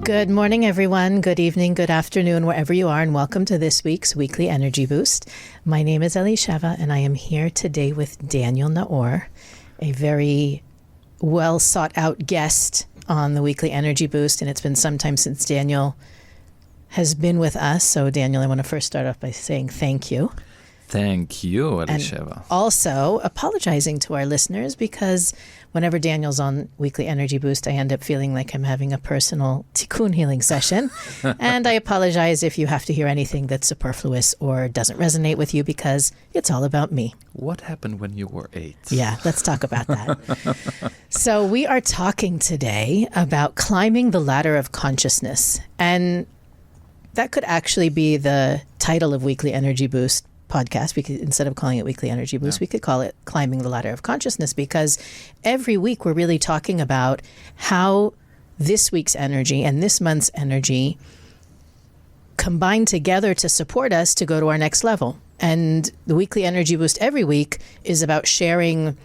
Good morning, everyone. Good evening, good afternoon, wherever you are, and welcome to this week's Weekly Energy Boost. My name is Elisheva, and I am here today with Daniel Naor, a very well sought out guest on the Weekly Energy Boost, and it's been some time since Daniel has been with us. So, Daniel, I want to first start off by saying thank you. Thank you, Elisheva. And also apologizing to our listeners because whenever Daniel's on Weekly Energy Boost, I end up feeling like I'm having a personal tikkun healing session. And I apologize if you have to hear anything that's superfluous or doesn't resonate with you because it's all about me. What happened when you were 8? Yeah, let's talk about that. So we are talking today about climbing the ladder of consciousness. And that could actually be the title of Weekly Energy Boost podcast. We could, instead of calling it Weekly Energy Boost, we could call it Climbing the Ladder of Consciousness, because every week we're really talking about how this week's energy and this month's energy combine together to support us to go to our next level. And the Weekly Energy Boost every week is about sharing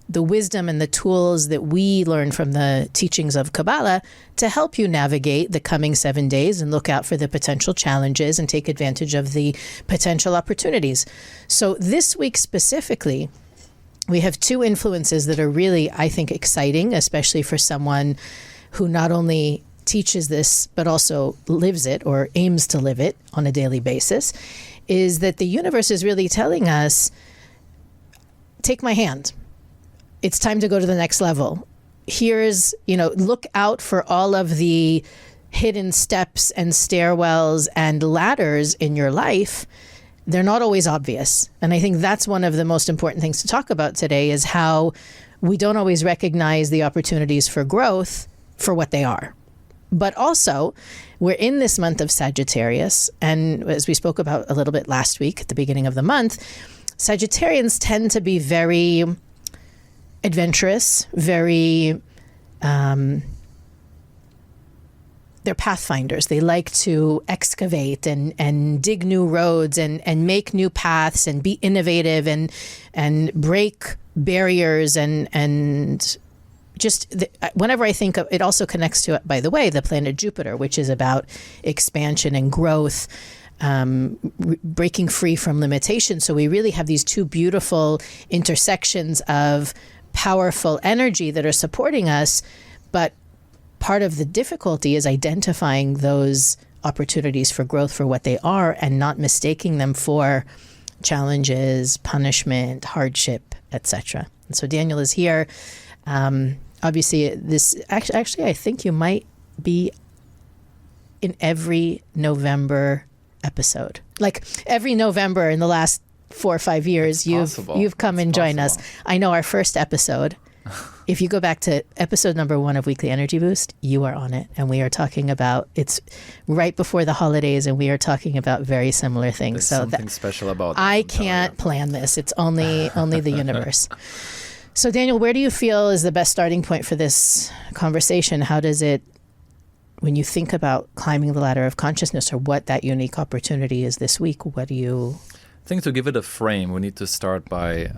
the wisdom and the tools that we learn from the teachings of Kabbalah to help you navigate the coming 7 days and look out for the potential challenges and take advantage of the potential opportunities. So this week specifically, we have two influences that are really, I think, exciting, especially for someone who not only teaches this, but also lives it or aims to live it on a daily basis, is that the universe is really telling us, take my hand. It's time to go to the next level. Here's, look out for all of the hidden steps and stairwells and ladders in your life. They're not always obvious. And I think that's one of the most important things to talk about today is how we don't always recognize the opportunities for growth for what they are. But also, we're in this month of Sagittarius. And as we spoke about a little bit last week at the beginning of the month, Sagittarians tend to be very adventurous, very, they're pathfinders. They like to excavate and dig new roads and make new paths and be innovative and break barriers and just whenever I think of it, also connects to, by the way, the planet Jupiter, which is about expansion and growth, breaking free from limitation. So we really have these two beautiful intersections of powerful energy that are supporting us, but part of the difficulty is identifying those opportunities for growth for what they are and not mistaking them for challenges, punishment, hardship, etc. And so Daniel is here. Obviously, this actually, I think you might be in every November episode. Like every November in the last 4 or 5 years, you've come and joined us. I know our first episode, if you go back to episode number 1 of Weekly Energy Boost, you are on it. And we are talking about, it's right before the holidays, and we are talking about very similar things. There's something special about that. I can't plan this. It's only the universe. So Daniel, where do you feel is the best starting point for this conversation? How does it, when you think about climbing the ladder of consciousness or what that unique opportunity is this week, what do you... I think to give it a frame, we need to start by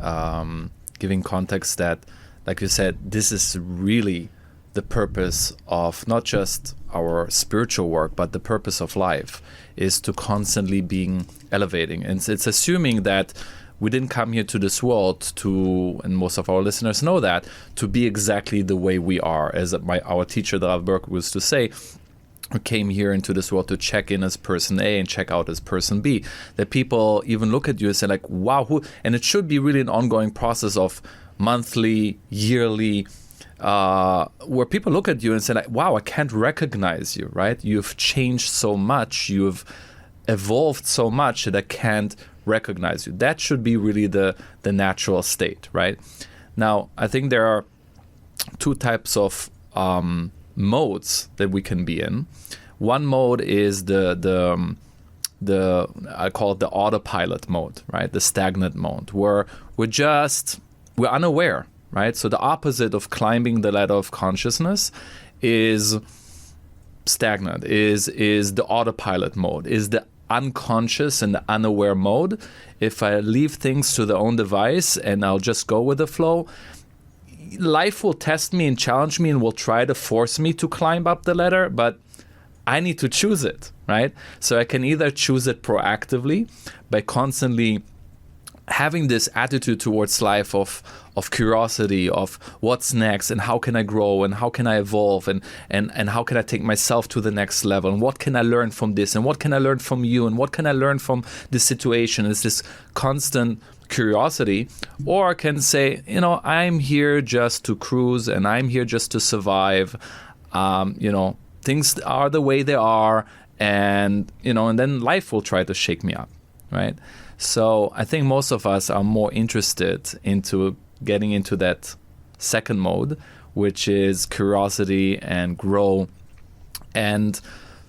giving context that, like you said, this is really the purpose of not just our spiritual work, but the purpose of life is to constantly being elevating. And it's assuming that we didn't come here to this world to, and most of our listeners know that, to be exactly the way we are. As our teacher, the Rav Burke, used to say, who came here into this world to check in as person A and check out as person B, that people even look at you and say like, wow, who? And it should be really an ongoing process of monthly, yearly, where people look at you and say like, wow, I can't recognize you, right? You've changed so much, you've evolved so much that I can't recognize you. That should be really the natural state, right? Now, I think there are two types of modes that we can be in. One mode is the I call it the autopilot mode, right? The stagnant mode, where we're unaware, right? So the opposite of climbing the ladder of consciousness is stagnant, is the autopilot mode, is the unconscious and the unaware mode. If I leave things to their own device and I'll just go with the flow, life will test me and challenge me and will try to force me to climb up the ladder, but I need to choose it, right? So I can either choose it proactively by constantly having this attitude towards life of curiosity, of what's next and how can I grow and how can I evolve and how can I take myself to the next level and what can I learn from this and what can I learn from you and what can I learn from this situation. It's this constant curiosity. Or I can say, I'm here just to cruise and I'm here just to survive. Things are the way they are, and then life will try to shake me up, right? So I think most of us are more interested into getting into that second mode, which is curiosity and grow. And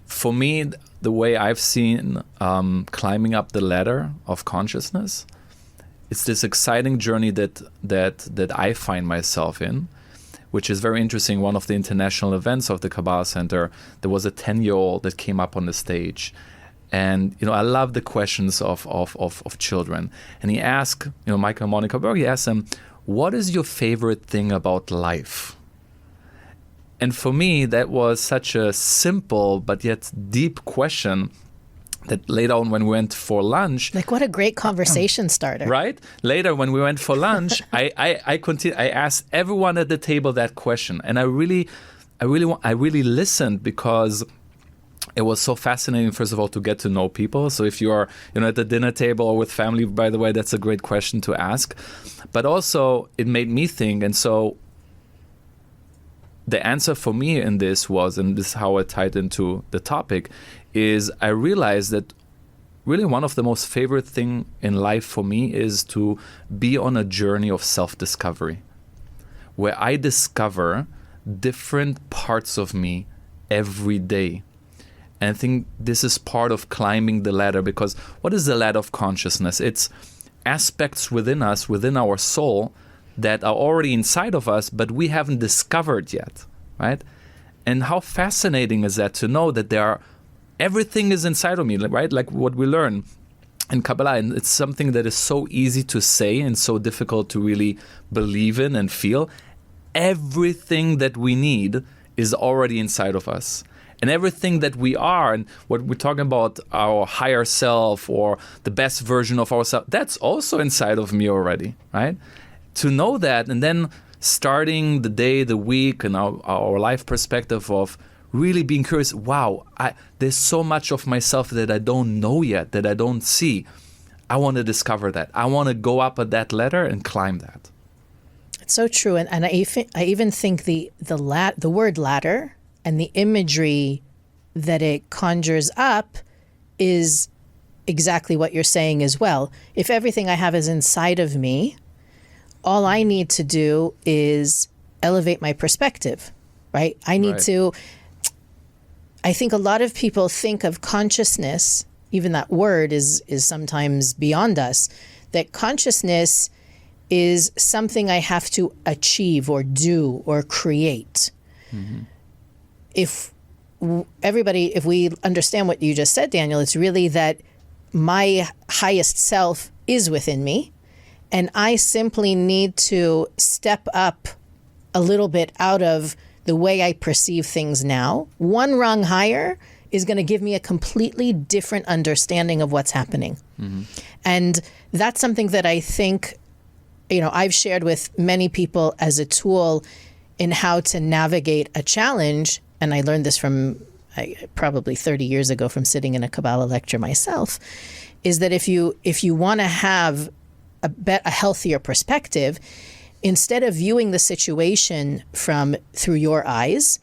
for me, the way I've seen climbing up the ladder of consciousness, it's this exciting journey that I find myself in, which is very interesting. One of the international events of the Kabbalah Centre, there was a 10-year-old that came up on the stage. And, I love the questions of children. And he asked, Michael and Monica Berg, he asked them, what is your favorite thing about life? And for me, that was such a simple but yet deep question that later on when we went for lunch... Like, what a great conversation starter. Right? Later when we went for lunch, I asked everyone at the table that question. And I really listened because... it was so fascinating, first of all, to get to know people. So if you are, at the dinner table or with family, by the way, that's a great question to ask. But also, it made me think. And so the answer for me in this was, and this is how I tied into the topic, is I realized that really one of the most favorite thing in life for me is to be on a journey of self-discovery, where I discover different parts of me every day. And I think this is part of climbing the ladder, because what is the ladder of consciousness? It's aspects within us, within our soul, that are already inside of us, but we haven't discovered yet, right? And how fascinating is that to know that everything is inside of me, right? Like what we learn in Kabbalah, and it's something that is so easy to say and so difficult to really believe in and feel. Everything that we need is already inside of us. And everything that we are, and what we're talking about, our higher self or the best version of ourselves, that's also inside of me already, right? To know that, and then starting the day, the week, and our life perspective of really being curious, wow, there's so much of myself that I don't know yet, that I don't see. I want to discover that. I want to go up at that ladder and climb that. It's so true. And I even think the word ladder and the imagery that it conjures up is exactly what you're saying as well. If everything I have is inside of me, all I need to do is elevate my perspective, right? I think a lot of people think of consciousness, even that word is sometimes beyond us, that consciousness is something I have to achieve or do or create. Mm-hmm. If we understand what you just said, Daniel, it's really that my highest self is within me, and I simply need to step up a little bit out of the way I perceive things now. One rung higher is going to give me a completely different understanding of what's happening. Mm-hmm. And that's something that I think, I've shared with many people as a tool in how to navigate a challenge. And I learned this from probably 30 years ago from sitting in a Kabbalah lecture myself, is that if you want to have a healthier perspective, instead of viewing the situation through your eyes,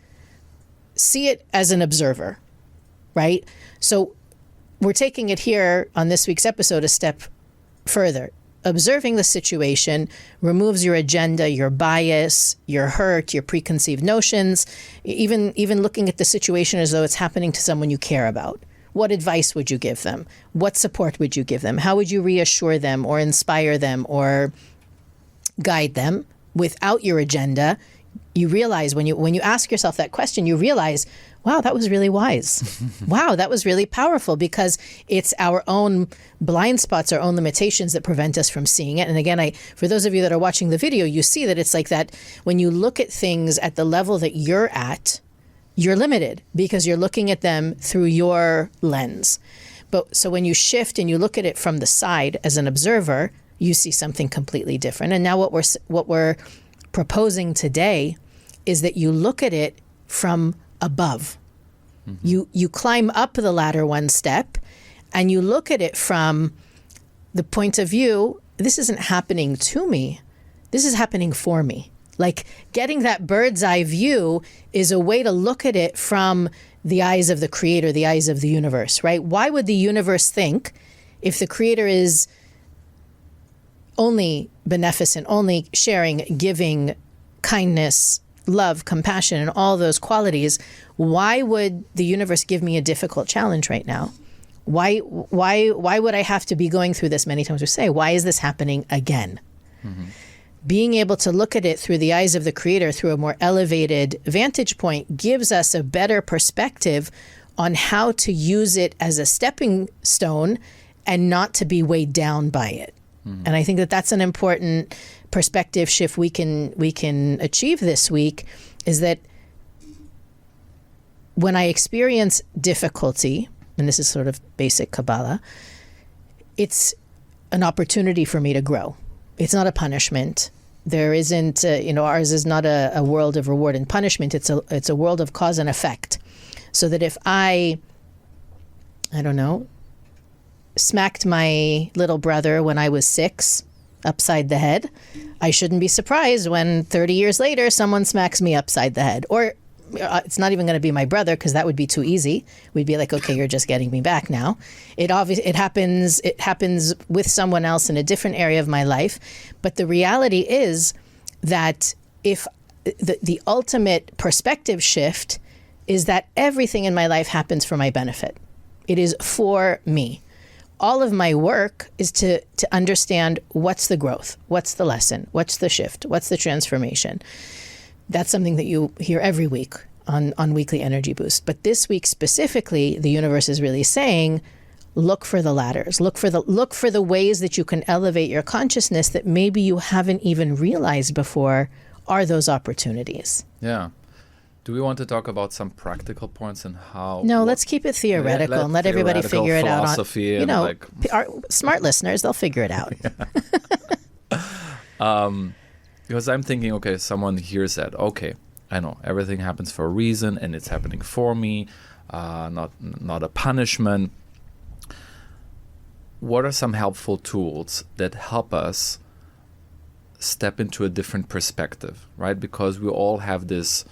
see it as an observer, right? So we're taking it here on this week's episode a step further. Observing the situation removes your agenda, your bias, your hurt, your preconceived notions, even looking at the situation as though it's happening to someone you care about. What advice would you give them? What support would you give them? How would you reassure them or inspire them or guide them without your agenda? You realize when you ask yourself that question, you realize, wow, that was really wise. Wow, that was really powerful, because it's our own blind spots, our own limitations that prevent us from seeing it. And again, for those of you that are watching the video, you see that it's like that when you look at things at the level that you're at, you're limited because you're looking at them through your lens. But so when you shift and you look at it from the side as an observer, you see something completely different. And now what we're proposing today is that you look at it from above. You climb up the ladder one step and you look at it from the point of view, this isn't happening to me. This is happening for me. Like getting that bird's eye view is a way to look at it from the eyes of the creator, the eyes of the universe, right? Why would the universe think, if the creator is only beneficent, only sharing, giving, kindness, love, compassion, and all those qualities, why would the universe give me a difficult challenge right now? Why would I have to be going through this many times? We say, why is this happening again? Being able to look at it through the eyes of the creator, through a more elevated vantage point, gives us a better perspective on how to use it as a stepping stone and not to be weighed down by it. And I think that that's an important perspective shift we can achieve this week, is that when I experience difficulty, and this is sort of basic Kabbalah, it's an opportunity for me to grow. It's not a punishment. There isn't, ours is not a world of reward and punishment. It's a world of cause and effect. So that if I don't know, smacked my little brother when I was 6 upside the head, I shouldn't be surprised when 30 years later someone smacks me upside the head. Or it's not even going to be my brother, because that would be too easy. We'd be like, okay, you're just getting me back now. It happens with someone else in a different area of my life. But the reality is that if the ultimate perspective shift is that everything in my life happens for my benefit. It is for me. All of my work is to understand what's the growth, what's the lesson, what's the shift, what's the transformation. That's something that you hear every week on Weekly Energy Boost. But this week specifically, the universe is really saying, look for the ladders, look for the ways that you can elevate your consciousness that maybe you haven't even realized before are those opportunities. Yeah. Do we want to talk about some practical points and how? No, let's keep it theoretical and let everybody figure it out. Our smart listeners, they'll figure it out. Because I'm thinking, okay, someone hears that. Okay, I know everything happens for a reason, and it's happening for me, not a punishment. What are some helpful tools that help us step into a different perspective, right? Because we all have this,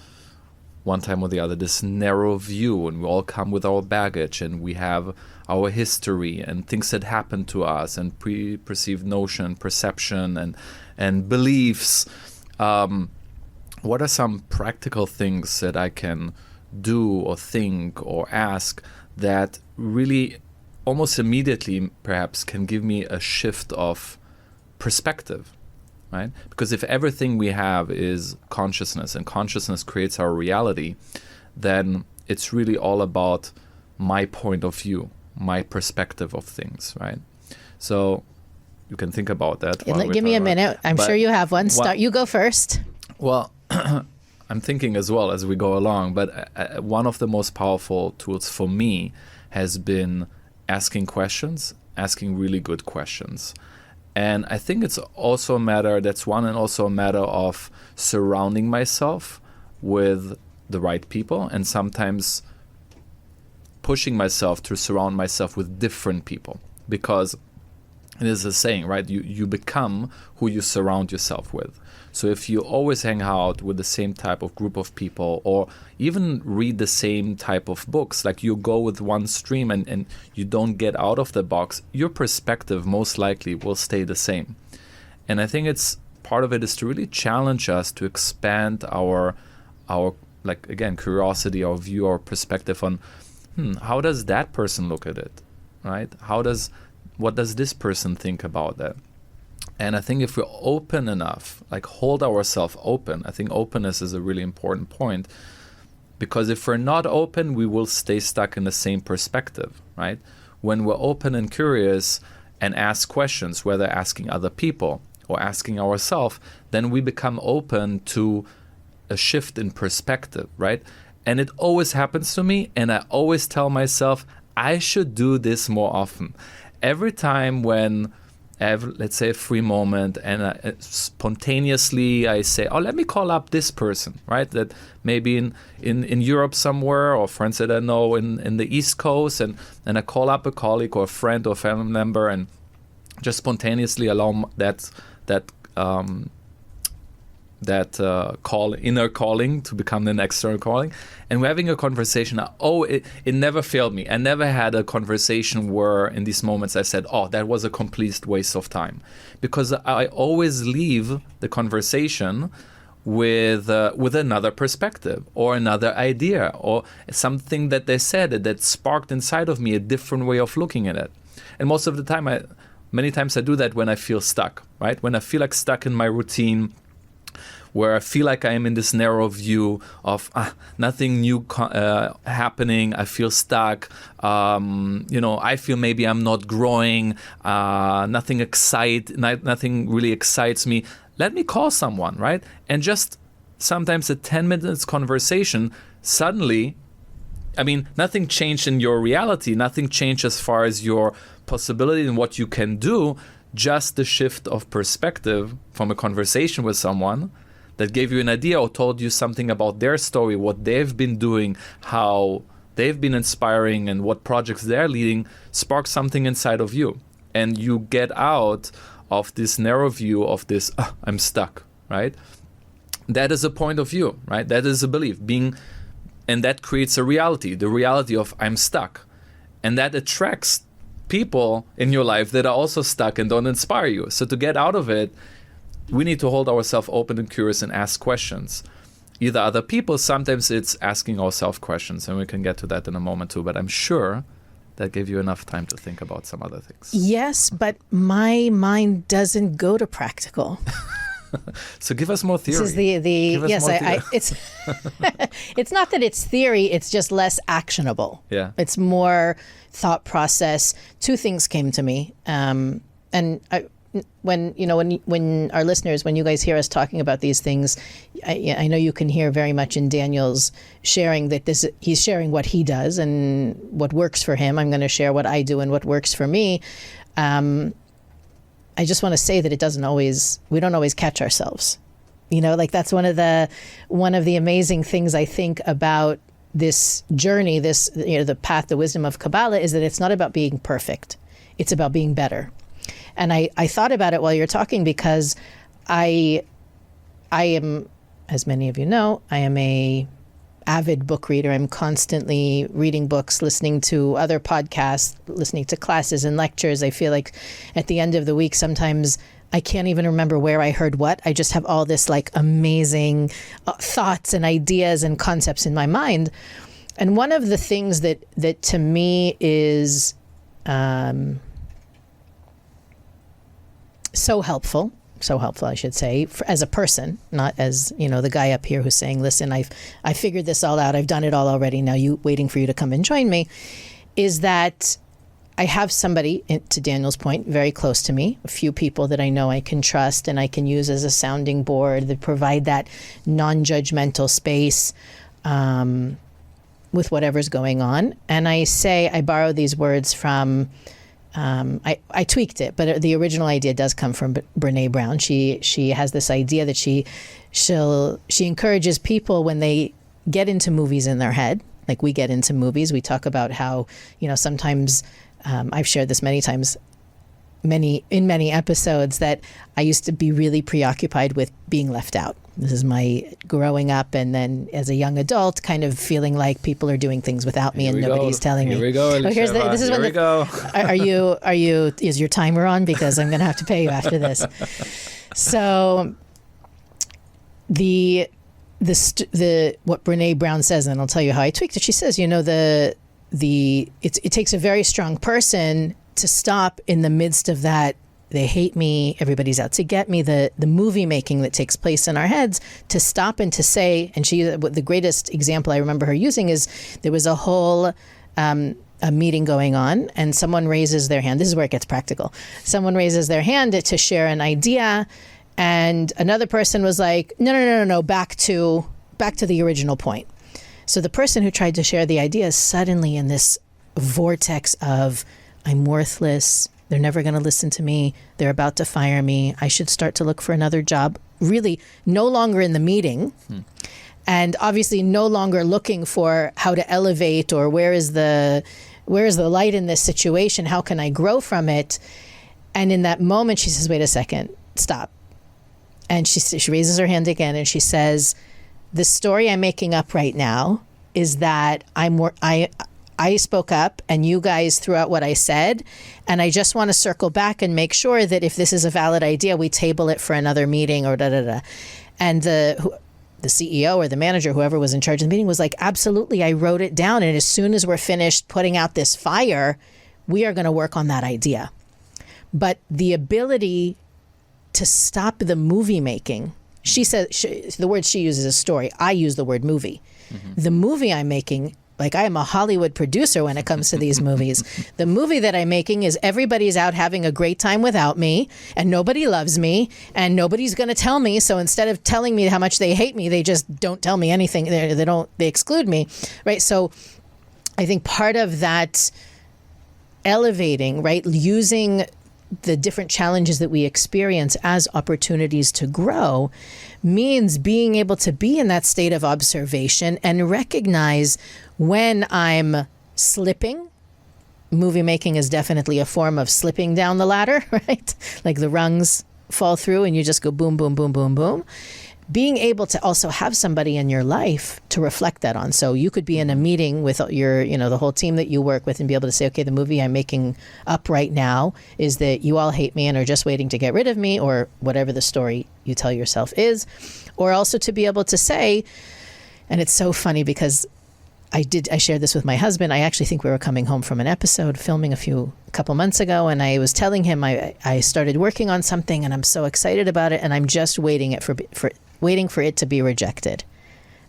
one time or the other, this narrow view, and we all come with our baggage, and we have our history and things that happen to us, and pre-perceived notion, perception, and beliefs. What are some practical things that I can do or think or ask that really almost immediately perhaps can give me a shift of perspective? Right? Because if everything we have is consciousness, and consciousness creates our reality, then it's really all about my point of view, my perspective of things, right? So you can think about that. Give me a minute. I'm sure you have one. You go first. Well, I'm thinking as well as we go along, but one of the most powerful tools for me has been asking questions, asking really good questions. And I think it's also a matter of surrounding myself with the right people, and sometimes pushing myself to surround myself with different people. Because it is a saying, right? You become who you surround yourself with. So if you always hang out with the same type of group of people, or even read the same type of books, like you go with one stream and you don't get out of the box, your perspective most likely will stay the same. And I think it's part of it is to really challenge us to expand our like, again, curiosity, our view, our perspective on how does that person look at it, right? What does this person think about that? And I think if we're open enough, like hold ourselves open, I think openness is a really important point, because if we're not open, we will stay stuck in the same perspective, right? When we're open and curious and ask questions, whether asking other people or asking ourselves, then we become open to a shift in perspective, right? And it always happens to me, and I always tell myself, I should do this more often. Every time when I have, let's say, a free moment, and spontaneously I say, oh, let me call up this person, right? That maybe in Europe somewhere, or friends that I know in the East Coast, and I call up a colleague or a friend or a family member, and just spontaneously allow that inner calling to become an external calling, and we're having a conversation. It never failed me. I never had a conversation where in these moments I said, oh, that was a complete waste of time, because I always leave the conversation with another perspective or another idea or something that they said that sparked inside of me a different way of looking at it. And most of the time, many times I do that when I feel stuck, right? When I feel like stuck in my routine, where I feel like I am in this narrow view of nothing new happening. I feel stuck. I feel maybe I'm not growing. Nothing really excites me. Let me call someone, right? And just sometimes a 10 minutes conversation, suddenly, nothing changed in your reality. Nothing changed as far as your possibility and what you can do. Just the shift of perspective from a conversation with someone that gave you an idea or told you something about their story, what they've been doing, how they've been inspiring, and what projects they're leading, sparks something inside of you. And you get out of this narrow view of this, I'm stuck, right? That is a point of view, right? That is a belief. And that creates a reality, the reality of I'm stuck. And that attracts people in your life that are also stuck and don't inspire you. So to get out of it, we need to hold ourselves open and curious and ask questions. Either other people, sometimes it's asking ourselves questions, and we can get to that in a moment too. But I'm sure that gave you enough time to think about some other things. Yes, but my mind doesn't go to practical. So give us more theory. This is it's not that it's theory, it's just less actionable. Yeah. It's more thought process. Two things came to me. When our listeners, when you guys hear us talking about these things, I know you can hear very much in Daniel's sharing that he's sharing what he does and what works for him. I'm going to share what I do and what works for me. I just want to say that we don't always catch ourselves. That's one of the amazing things I think about this journey, the path, the wisdom of Kabbalah, is that it's not about being perfect. It's about being better. And I thought about it while you're talking, because I am, as many of you know, I am a avid book reader. I'm constantly reading books, listening to other podcasts, listening to classes and lectures. I feel like at the end of the week, sometimes I can't even remember where I heard what. I just have all this amazing thoughts and ideas and concepts in my mind. And one of the things that to me is so helpful, I should say, as a person, not as, the guy up here who's saying, listen, I figured this all out. I've done it all already. Now waiting for you to come and join me, is that I have somebody, to Daniel's point, very close to me, a few people that I know I can trust and I can use as a sounding board that provide that non-judgmental space with whatever's going on. And I borrow these words from, I tweaked it, but the original idea does come from Brené Brown. She has this idea that she encourages people when they get into movies in their head, like we get into movies. We talk about how, sometimes I've shared this many times, in many episodes, that I used to be really preoccupied with being left out. This is my growing up, and then as a young adult, kind of feeling like people are doing things without me and nobody's telling me. Here we go. Are you? Is your timer on? Because I'm going to have to pay you after this. So the what Brené Brown says, and I'll tell you how I tweaked it. She says, it takes a very strong person to stop in the midst of that. They hate me, everybody's out to get me, the movie making that takes place in our heads, to stop and to say, and the greatest example I remember her using is, there was a whole a meeting going on and someone raises their hand. This is where it gets practical. Someone raises their hand to share an idea, and another person was like, no, back to the original point. So the person who tried to share the idea is suddenly in this vortex of, I'm worthless. They're never going to listen to me. They're about to fire me. I should start to look for another job. Really no longer in the meeting. And obviously no longer looking for how to elevate or where is the light in this situation? How can I grow from it? And in that moment, she says, wait a second, stop. And she raises her hand again and she says, the story I'm making up right now is that I spoke up and you guys threw out what I said. And I just want to circle back and make sure that if this is a valid idea, we table it for another meeting or da-da-da. And the CEO or the manager, whoever was in charge of the meeting, was like, absolutely, I wrote it down. And as soon as we're finished putting out this fire, we are going to work on that idea. But the ability to stop the movie making, she says, the word she uses is story. I use the word movie. The movie I'm making, like I am a Hollywood producer when it comes to these movies. The movie that I'm making is everybody's out having a great time without me and nobody loves me and nobody's going to tell me. So instead of telling me how much they hate me, they just don't tell me anything. They exclude me. Right. So I think part of that elevating, right, using the different challenges that we experience as opportunities to grow means being able to be in that state of observation and recognize when I'm slipping. Movie making is definitely a form of slipping down the ladder, right? Like the rungs fall through and you just go boom, boom, boom, boom, boom. Being able to also have somebody in your life to reflect that on. So you could be in a meeting with your, the whole team that you work with and be able to say, okay, the movie I'm making up right now is that you all hate me and are just waiting to get rid of me, or whatever the story you tell yourself is. Or also to be able to say, and it's so funny because I shared this with my husband. I actually think we were coming home from an episode filming a couple months ago. And I was telling him I started working on something and I'm so excited about it. And I'm just waiting for it to be rejected.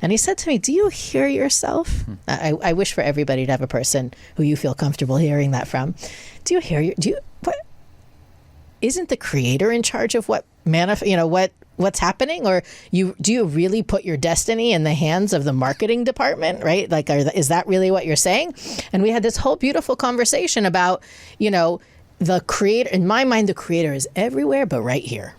And he said to me, do you hear yourself? I wish for everybody to have a person who you feel comfortable hearing that from. Isn't the creator in charge of what's happening? Or do you really put your destiny in the hands of the marketing department, right? Like, is that really what you're saying? And we had this whole beautiful conversation about, the creator. In my mind, the creator is everywhere, but right here.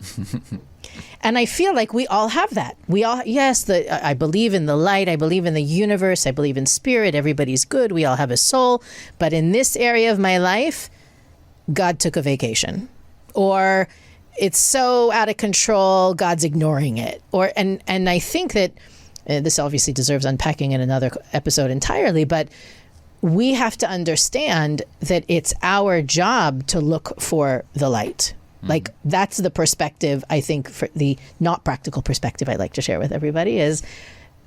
And I feel like we all have that. I believe in the light. I believe in the universe. I believe in spirit. Everybody's good. We all have a soul. But in this area of my life, God took a vacation. Or it's so out of control, God's ignoring it. And I think that this obviously deserves unpacking in another episode entirely, but we have to understand that it's our job to look for the light. Like that's the perspective, I think, for the not practical perspective I'd like to share with everybody, is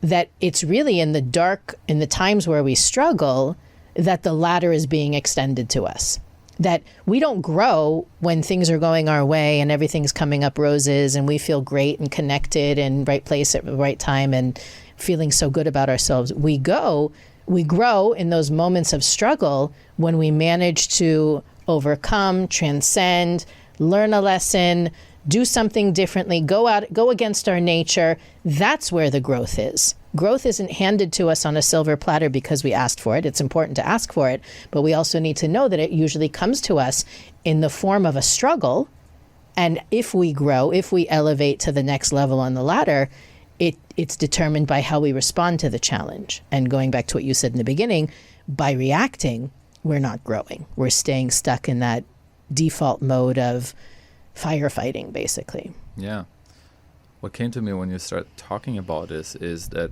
that it's really in the times where we struggle, that the ladder is being extended to us. That we don't grow when things are going our way and everything's coming up roses and we feel great and connected and right place at the right time and feeling so good about ourselves. We grow in those moments of struggle when we manage to overcome, transcend, learn a lesson, do something differently, go against our nature. That's where the growth is. Growth isn't handed to us on a silver platter because we asked for it. It's important to ask for it, but we also need to know that it usually comes to us in the form of a struggle. And if we grow, if we elevate to the next level on the ladder, it's determined by how we respond to the challenge. And going back to what you said in the beginning, by reacting, we're not growing. We're staying stuck in that default mode of firefighting, basically. Yeah. What came to me when you start talking about this is that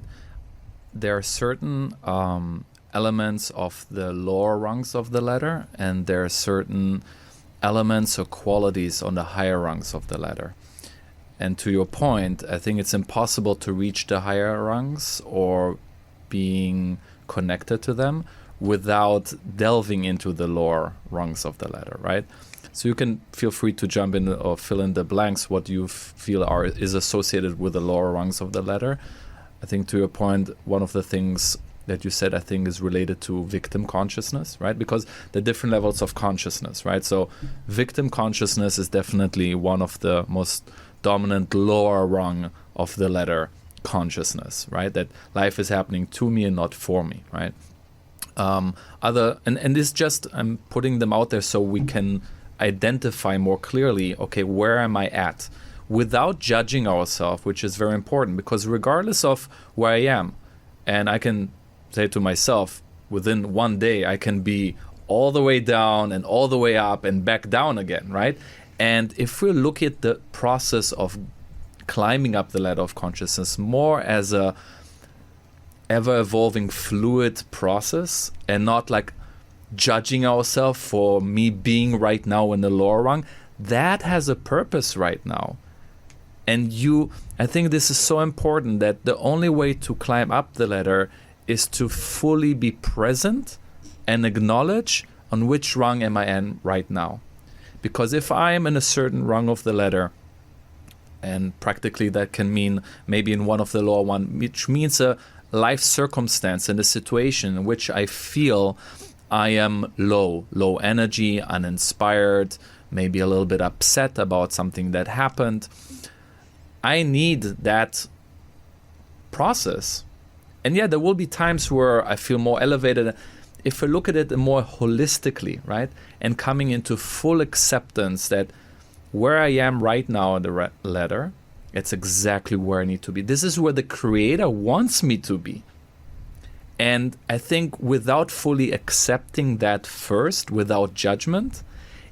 there are certain elements of the lower rungs of the ladder, and there are certain elements or qualities on the higher rungs of the ladder. And to your point, I think it's impossible to reach the higher rungs or being connected to them without delving into the lower rungs of the ladder, right? So you can feel free to jump in or fill in the blanks what you feel is associated with the lower rungs of the ladder. I think to your point, one of the things that you said, I think, is related to victim consciousness, right? Because the different levels of consciousness, right? So victim consciousness is definitely one of the most dominant lower rung of the ladder consciousness, right? That life is happening to me and not for me, right? And this just, I'm putting them out there so we can identify more clearly, okay, where am I at? Without judging ourselves, which is very important, because regardless of where I am, and I can say to myself, within one day, I can be all the way down and all the way up and back down again, right? And if we look at the process of climbing up the ladder of consciousness more as a ever-evolving fluid process and not like judging ourselves for me being right now in the lower rung, that has a purpose right now. And I think this is so important, that the only way to climb up the ladder is to fully be present and acknowledge on which rung am I in right now. Because if I am in a certain rung of the ladder, and practically that can mean maybe in one of the lower one, which means a life circumstance and a situation in which I feel I am low energy, uninspired, maybe a little bit upset about something that happened. I need that process. And yeah, there will be times where I feel more elevated. If I look at it more holistically, right, and coming into full acceptance that where I am right now on the ladder, it's exactly where I need to be. This is where the Creator wants me to be. And I think without fully accepting that first, without judgment,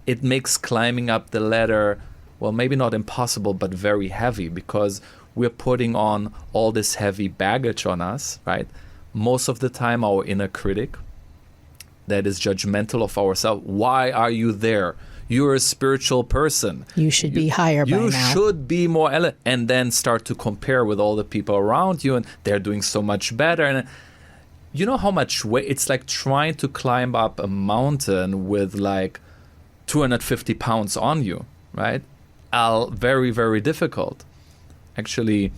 it makes climbing up the ladder, well, maybe not impossible, but very heavy, because we're putting on all this heavy baggage on us, right? Most of the time, our inner critic that is judgmental of ourselves. Why are you there? You're a spiritual person. You should be higher by now. You should be more and then start to compare with all the people around you, and they're doing so much better. And you know how much weight? It's like trying to climb up a mountain with like 250 pounds on you, right? Very, very difficult. Actually,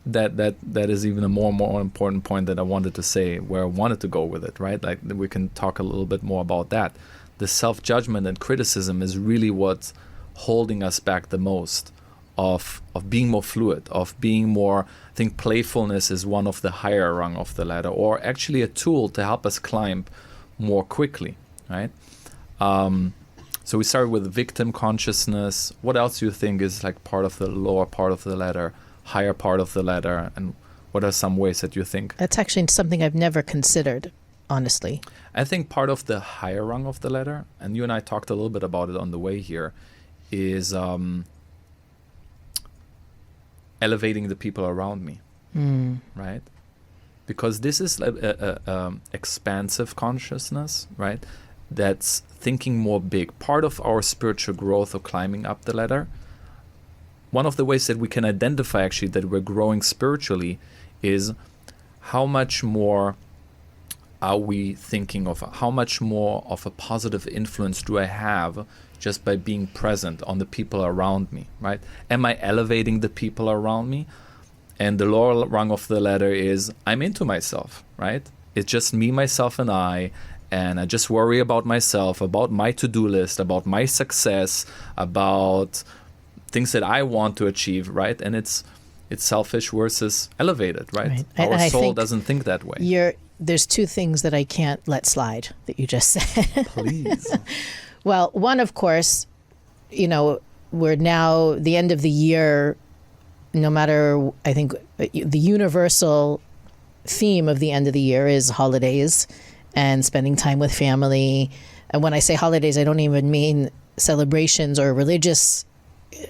that is even a more important point that I wanted to say, where I wanted to go with it, right? Like we can talk a little bit more about that. The self-judgment and criticism is really what's holding us back the most of being more fluid, of being more, I think playfulness is one of the higher rung of the ladder, or actually a tool to help us climb more quickly, right? So we started with victim consciousness. What else do you think is like part of the lower part of the ladder, higher part of the ladder, and what are some ways that you think? That's actually something I've never considered, honestly. I think part of the higher rung of the ladder, and you and I talked a little bit about it on the way here, is elevating the people around me, right? Because this is a expansive consciousness, right? That's thinking more big. Part of our spiritual growth or climbing up the ladder, one of the ways that we can identify actually that we're growing spiritually is how much more are we thinking of, how much more of a positive influence do I have just by being present on the people around me, right? Am I elevating the people around me? And the lower rung of the ladder is I'm into myself, right? It's just me, myself, and I just worry about myself, about my to-do list, about my success, about things that I want to achieve, right? And it's selfish versus elevated, right? Our soul doesn't think that way. There's two things that I can't let slide that you just said. Please. Well, one, of course, we're now the end of the year. No matter, I think the universal theme of the end of the year is holidays and spending time with family. And when I say holidays, I don't even mean celebrations or religious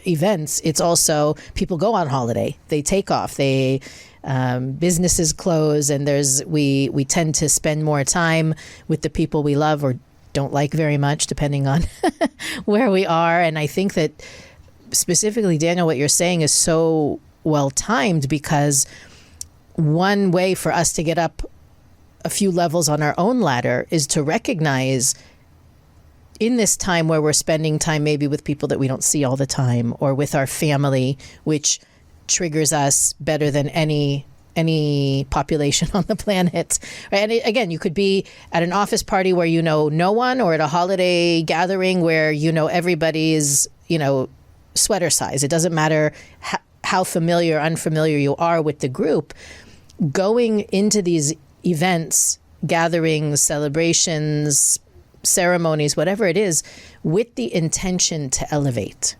events. It's also people go on holiday. They take off. Businesses close, and we tend to spend more time with the people we love or don't like very much, depending on where we are. And I think that specifically, Daniel, what you're saying is so well timed, because one way for us to get up a few levels on our own ladder is to recognize in this time where we're spending time maybe with people that we don't see all the time, or with our family, which triggers us better than any population on the planet. Right? And again, you could be at an office party where you know no one, or at a holiday gathering where you know everybody's sweater size. It doesn't matter how familiar or unfamiliar you are with the group, going into these events, gatherings, celebrations, ceremonies, whatever it is, with the intention to elevate.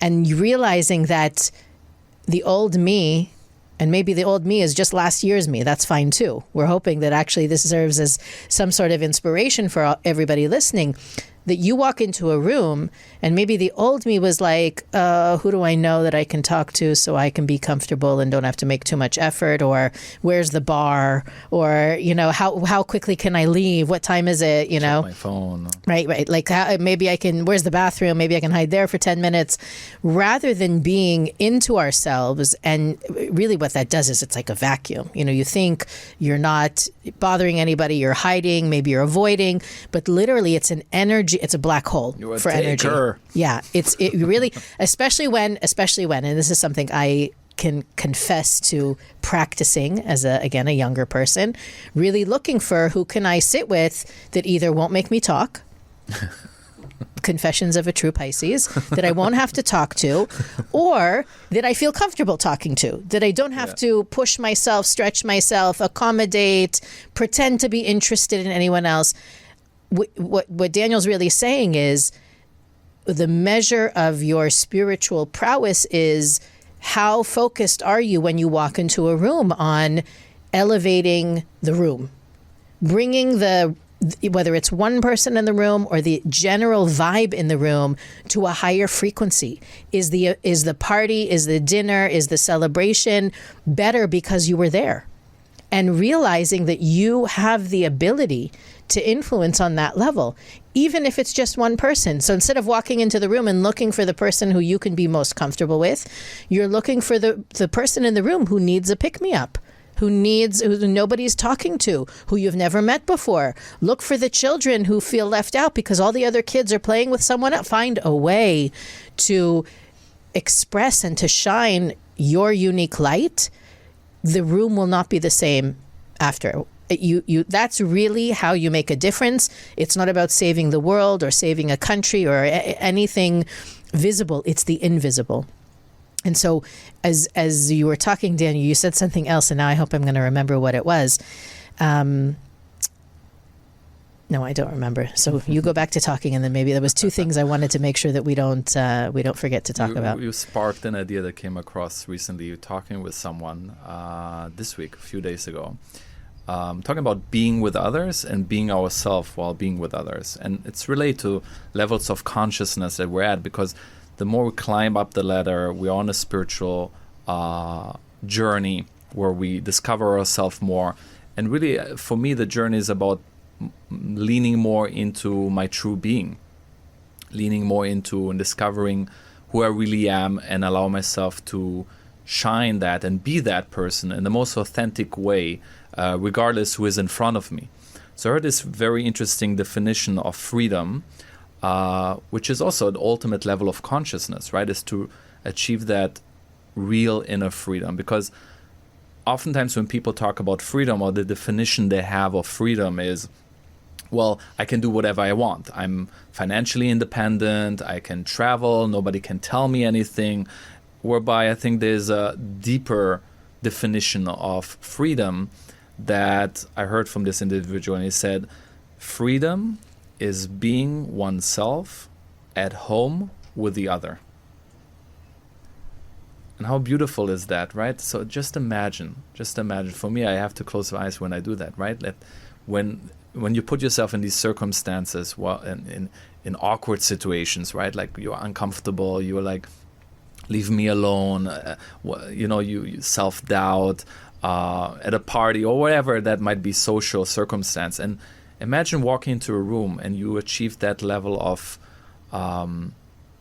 And realizing that the old me, and maybe the old me is just last year's me, that's fine too. We're hoping that actually this serves as some sort of inspiration for everybody listening, that you walk into a room and maybe the old me was like, who do I know that I can talk to so I can be comfortable and don't have to make too much effort? Or where's the bar? Or, how quickly can I leave? What time is it? Check my phone. Right. Like maybe I can, where's the bathroom? Maybe I can hide there for 10 minutes. Rather than being into ourselves. And really what that does is it's like a vacuum. You think you're not bothering anybody, you're hiding, maybe you're avoiding, but literally it's an energy. It's a black hole for energy. Yeah, it really, especially when, and this is something I can confess to practicing as a younger person, really looking for who can I sit with that either won't make me talk, confessions of a true Pisces, that I won't have to talk to, or that I feel comfortable talking to, that I don't have to push myself, stretch myself, accommodate, pretend to be interested in anyone else. What Daniel's really saying is the measure of your spiritual prowess is how focused are you when you walk into a room on elevating the room, bringing whether it's one person in the room or the general vibe in the room to a higher frequency. Is the party, is the dinner, is the celebration better because you were there? And realizing that you have the ability to influence on that level, even if it's just one person. So instead of walking into the room and looking for the person who you can be most comfortable with, you're looking for the person in the room who needs a pick-me-up, who nobody's talking to, who you've never met before. Look for the children who feel left out because all the other kids are playing with someone else. Find a way to express and to shine your unique light. The room will not be the same after. That's really how you make a difference. It's not about saving the world or saving a country or anything visible. It's the invisible. And so as you were talking, Daniel, you said something else, and now I hope I'm going to remember what it was. No, I don't remember. So you go back to talking, and then maybe there was two things I wanted to make sure that we don't forget to talk about. You sparked an idea that came across recently. You're talking with someone this week, a few days ago, talking about being with others and being ourselves while being with others. And it's related to levels of consciousness that we're at, because the more we climb up the ladder, we're on a spiritual journey where we discover ourselves more. And really, for me, the journey is about leaning more into my true being, leaning more into and discovering who I really am, and allow myself to shine that and be that person in the most authentic way, regardless who is in front of me. So I heard this very interesting definition of freedom, which is also an ultimate level of consciousness, right? Is to achieve that real inner freedom. Because oftentimes when people talk about freedom, or the definition they have of freedom is, well, I can do whatever I want. I'm financially independent. I can travel. Nobody can tell me anything. Whereby I think there's a deeper definition of freedom that I heard from this individual. And he said, freedom is being oneself at home with the other. And how beautiful is that, right? So just imagine. For me, I have to close my eyes when I do that, right? That when you put yourself in these circumstances, well, in awkward situations, right? Like you're uncomfortable, you're like, leave me alone, you self-doubt at a party or whatever that might be social circumstance. And imagine walking into a room and you achieve that level of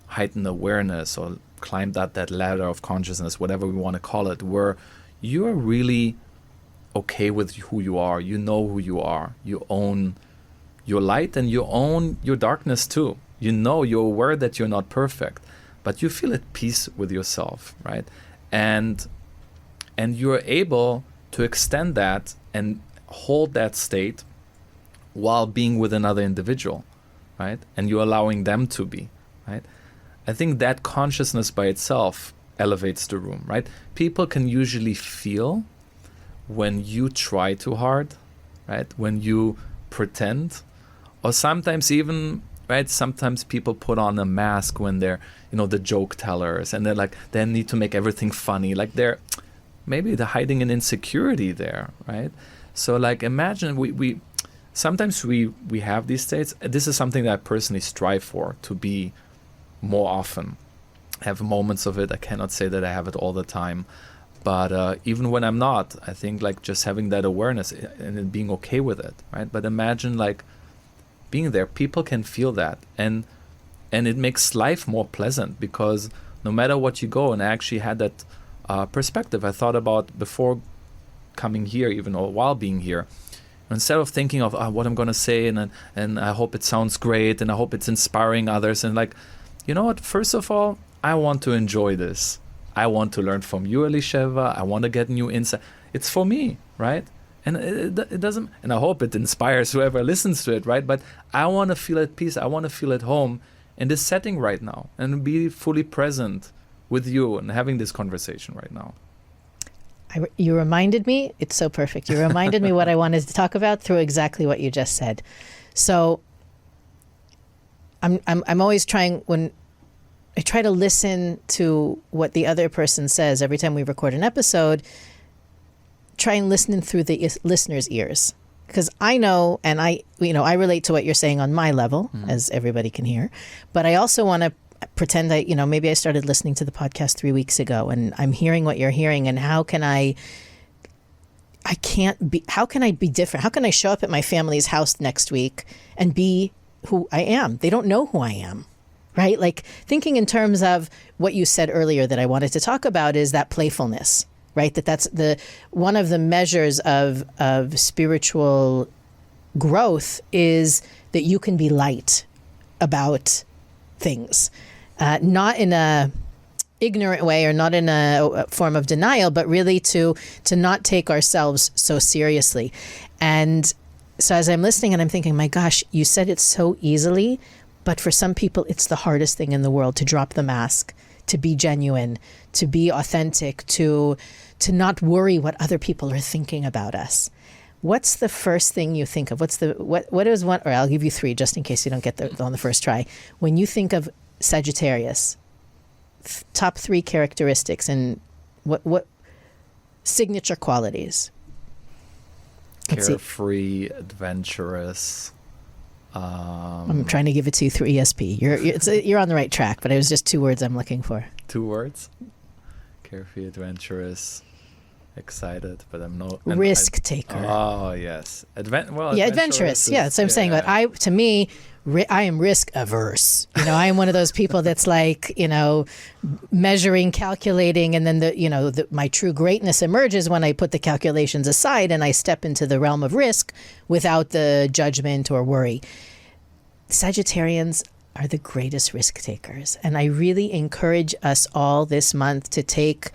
heightened awareness, or climbed up that ladder of consciousness, whatever we want to call it, where you are really okay with who you are. You know who you are. You own your light and you own your darkness too. You're aware that you're not perfect, but you feel at peace with yourself, right? And you're able to extend that and hold that state while being with another individual, right? And you're allowing them to be, right? I think that consciousness by itself elevates the room, right? People can usually feel when you try too hard, right? When you pretend, or sometimes even, right? Sometimes people put on a mask when they're, the joke tellers, and they're like, they need to make everything funny. Like maybe they're hiding an insecurity there, right? So like imagine we sometimes we have these states. This is something that I personally strive for, to be more often. I have moments of it. I cannot say that I have it all the time. But even when I'm not, I think like just having that awareness and then being okay with it, right? But imagine like being there, people can feel that. And it makes life more pleasant, because no matter what you go, and I actually had that perspective I thought about before coming here, even or while being here. Instead of thinking of what I'm going to say and I hope it sounds great and I hope it's inspiring others, and like, you know what, first of all, I want to enjoy this. I want to learn from you, Elisheva. I want to get new insight. It's for me, right? And it doesn't, and I hope it inspires whoever listens to it, right? But I want to feel at peace. I want to feel at home in this setting right now and be fully present with you and having this conversation right now. You reminded me, it's so perfect. You reminded me what I wanted to talk about through exactly what you just said. So I'm always trying, when I try to listen to what the other person says every time we record an episode, try and listen through the listener's ears. Because I know, and I relate to what you're saying on my level, as everybody can hear, but I also want to pretend maybe I started listening to the podcast 3 weeks ago and I'm hearing what you're hearing, and how can I be different? How can I show up at my family's house next week and be who I am? They don't know who I am, right? Like thinking in terms of what you said earlier that I wanted to talk about is that playfulness, right? That's one of the measures of spiritual growth, is that you can be light about things. Not in a ignorant way or not in a form of denial, but really to not take ourselves so seriously. And so as I'm listening and I'm thinking, my gosh, you said it so easily, but for some people, it's the hardest thing in the world to drop the mask, to be genuine, to be authentic, to not worry what other people are thinking about us. What's the first thing you think of? What is one, or I'll give you three just in case you don't get there on the first try. When you think of Sagittarius, top three characteristics and what signature qualities? Carefree, adventurous. I'm trying to give it to you through ESP. You're on the right track, but it was just 2 words I'm looking for. 2 words? Carefree, adventurous, excited, but I'm no risk taker. Oh yes, adventurous. Yeah, that's what I'm saying. But I am risk averse. I am one of those people that's like, measuring, calculating, and then my true greatness emerges when I put the calculations aside and I step into the realm of risk without the judgment or worry. Sagittarians are the greatest risk takers, and I really encourage us all this month to take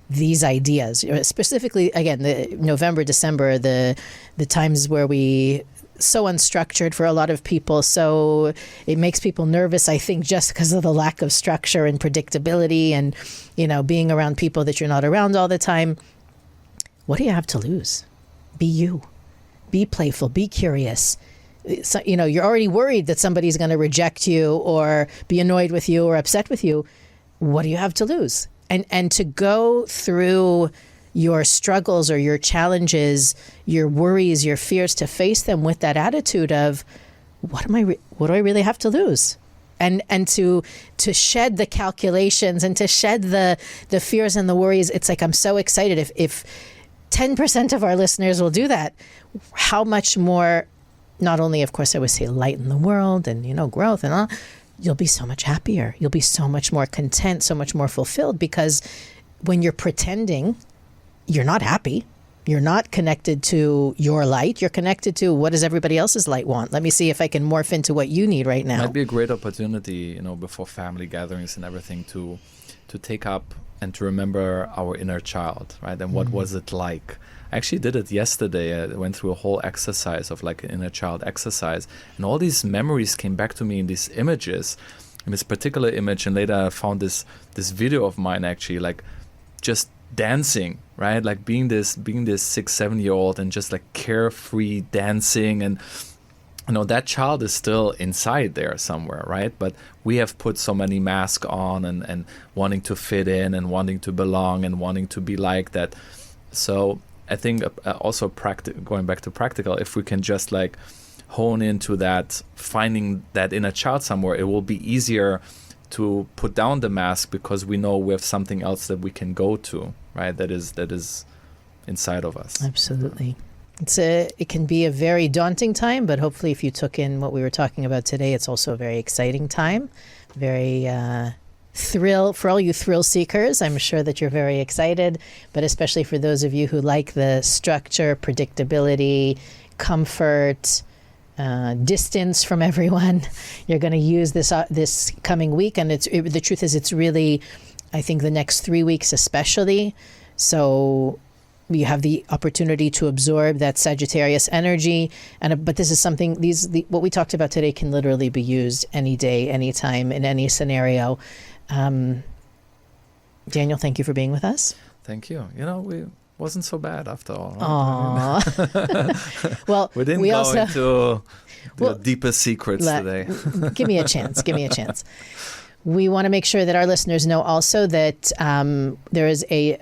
these ideas, specifically again the November, December, the times where we so unstructured for a lot of people, so it makes people nervous, I think, just because of the lack of structure and predictability and being around people that you're not around all the time. What do you have to lose? Be you, be playful, be curious. So, you're already worried that somebody's going to reject you or be annoyed with you or upset with you. What do you have to lose? And to go through your struggles or your challenges, your worries, your fears, to face them with that attitude of, what do I really have to lose? And to shed the calculations and to shed the fears and the worries. It's like, I'm so excited. If 10% of our listeners will do that, how much more, not only, of course, I would say light in the world and, growth and all, you'll be so much happier. You'll be so much more content, so much more fulfilled, because when you're pretending, you're not happy. You're not connected to your light. You're connected to, what does everybody else's light want? Let me see if I can morph into what you need right now. Might be a great opportunity, before family gatherings and everything, to take up and to remember our inner child, right? And what was it like? I actually did it yesterday. I went through a whole exercise of like an inner child exercise, and all these memories came back to me in these images in this particular image, and later I found this video of mine actually, like just dancing, right? Like being this 6-7-year-old and just like carefree dancing, and that child is still inside there somewhere, right? But we have put so many masks on and wanting to fit in and wanting to belong and wanting to be like that. So I think also going back to practical, if we can just like hone into that, finding that inner child somewhere, it will be easier to put down the mask because we know we have something else that we can go to, right? That is inside of us. Absolutely. It can be a very daunting time, but hopefully if you took in what we were talking about today, it's also a very exciting time, very for all you thrill seekers. I'm sure that you're very excited, but especially for those of you who like the structure, predictability, comfort, distance from everyone, you're going to use this coming week. And the truth is, it's really, I think, the next 3 weeks especially. So you have the opportunity to absorb that Sagittarius energy, but this is something. What we talked about today can literally be used any day, anytime, in any scenario. Daniel, thank you for being with us. Thank you. We wasn't so bad after all. Right? Well, we didn't go into the deepest secrets today. Give me a chance. We want to make sure that our listeners know also that there is a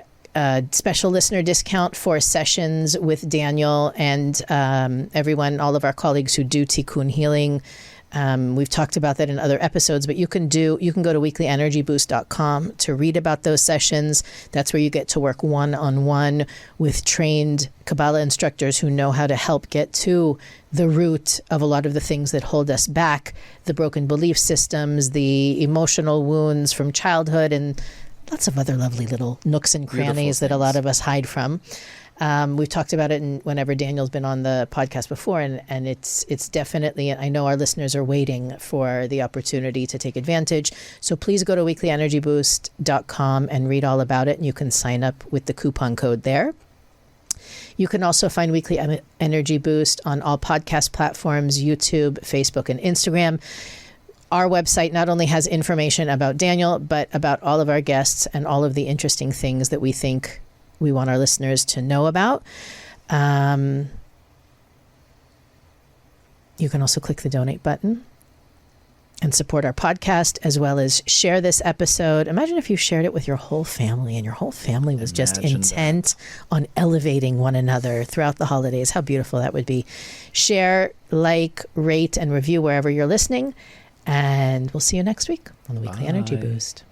special listener discount for sessions with Daniel and everyone, all of our colleagues who do Tikkun healing. We've talked about that in other episodes, but you can go to weeklyenergyboost.com to read about those sessions. That's where you get to work one-on-one with trained Kabbalah instructors who know how to help get to the root of a lot of the things that hold us back, the broken belief systems, the emotional wounds from childhood, and lots of other lovely little nooks and crannies that a lot of us hide from. We've talked about it whenever Daniel's been on the podcast before, and it's definitely, I know our listeners are waiting for the opportunity to take advantage. So please go to weeklyenergyboost.com and read all about it, and you can sign up with the coupon code there. You can also find Weekly Energy Boost on all podcast platforms, YouTube, Facebook, and Instagram. Our website not only has information about Daniel, but about all of our guests and all of the interesting things that we think we want our listeners to know about. You can also click the donate button and support our podcast, as well as share this episode. Imagine if you shared it with your whole family and your whole family was just intent on elevating one another throughout the holidays. How beautiful that would be. Share, like, rate, and review wherever you're listening. And we'll see you next week on the Weekly Energy Boost.